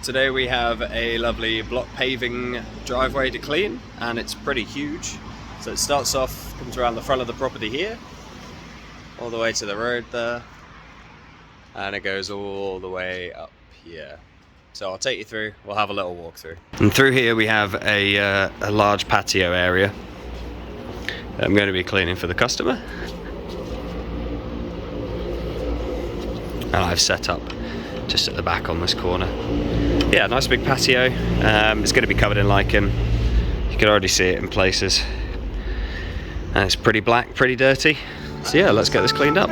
Today we have a lovely block paving driveway to clean, and it's pretty huge. So it starts off, comes around the front of the property here, all the way to the road there, and it goes all the way up here. So I'll take you through, we'll have a little walk through. And through here we have a large patio area that I'm going to be cleaning for the customer. And I've set up just at the back on this corner. Yeah, nice big patio. It's going to be covered in lichen. You can already see it in places. And it's pretty black, pretty dirty. So yeah, let's get this cleaned up.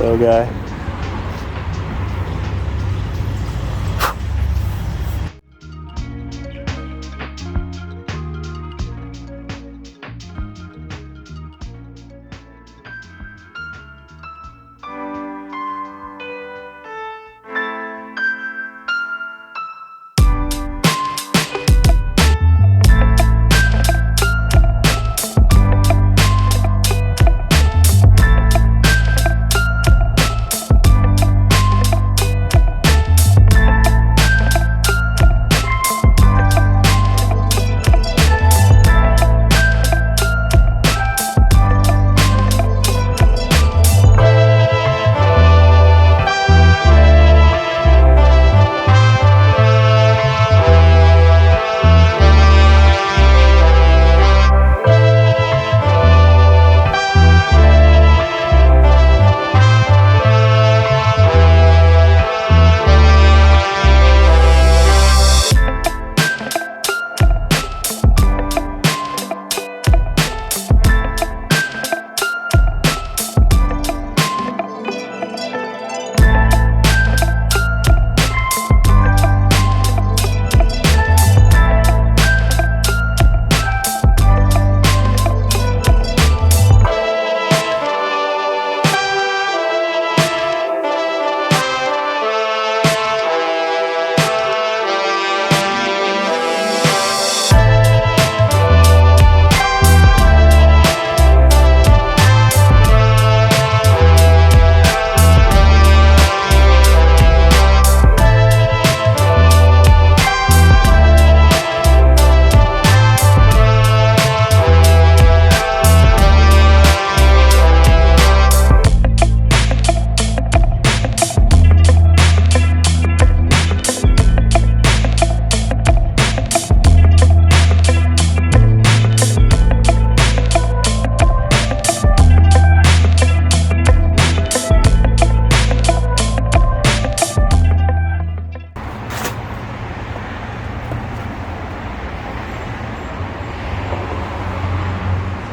little guy.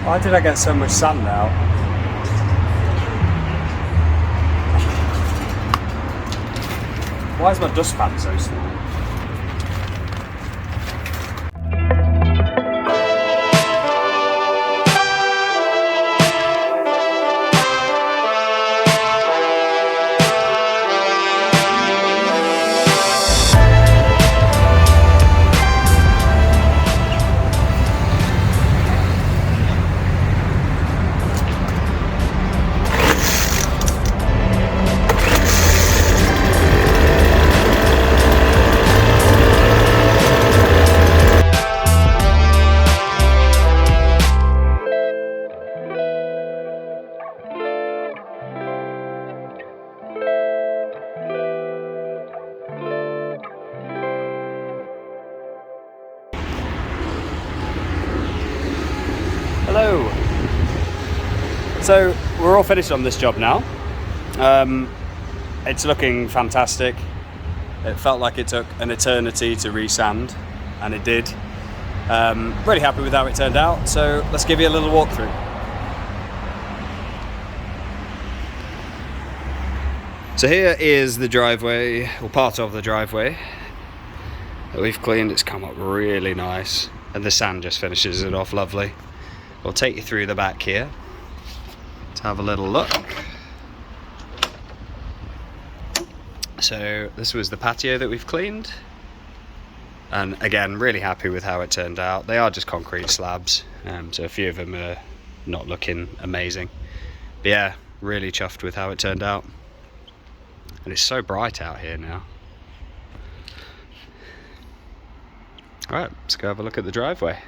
Why did I get so much sand out? Why is my dustpan so small? Hello. So we're all finished on this job now. It's looking fantastic. It felt like it took an eternity to resand, and it did. Really happy with how it turned out, so let's give you a little walkthrough. So here is the driveway, or part of the driveway that we've cleaned. It's come up really nice, and the sand just finishes it off lovely. We'll take you through the back here to have a little look. So this was the patio that we've cleaned, and again, really happy with how it turned out. They are just concrete slabs, so a few of them are not looking amazing, but yeah, really chuffed with how it turned out. And it's so bright out here now. Alright, let's go have a look at the driveway.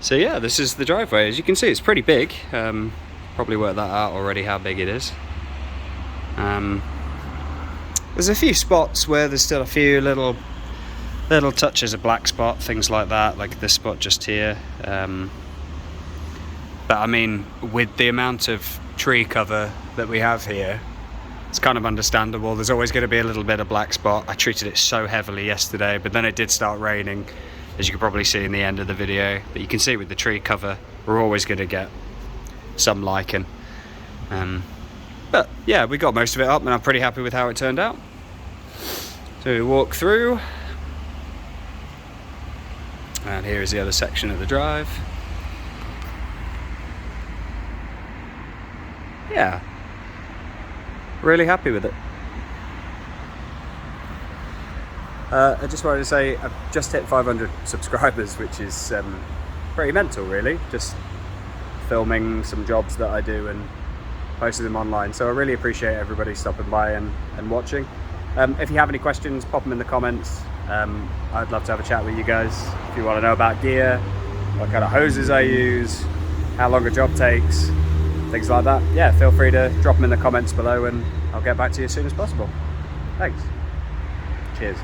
So yeah, this is the driveway. As you can see, it's pretty big. Probably worked that out already, how big it is. There's a few spots where there's still a few little touches of black spot, things like that, like this spot just here. But I mean, with the amount of tree cover that we have here, It's kind of understandable. There's always going to be a little bit of black spot. I treated it so heavily yesterday, but then it did start raining, as you can probably see in the end of the video. But you can see with the tree cover, we're always going to get some lichen. But yeah, we got most of it up, and I'm pretty happy with how it turned out. So we walk through, and here is the other section of the drive. Yeah, really happy with it. I just wanted to say I've just hit 500 subscribers, which is pretty mental, really. Just filming some jobs that I do and posting them online. So I really appreciate everybody stopping by and watching. If you have any questions, pop them in the comments. I'd love to have a chat with you guys. If you want to know about gear, what kind of hoses I use, how long a job takes, things like that, yeah, feel free to drop them in the comments below and I'll get back to you as soon as possible. Thanks. Cheers.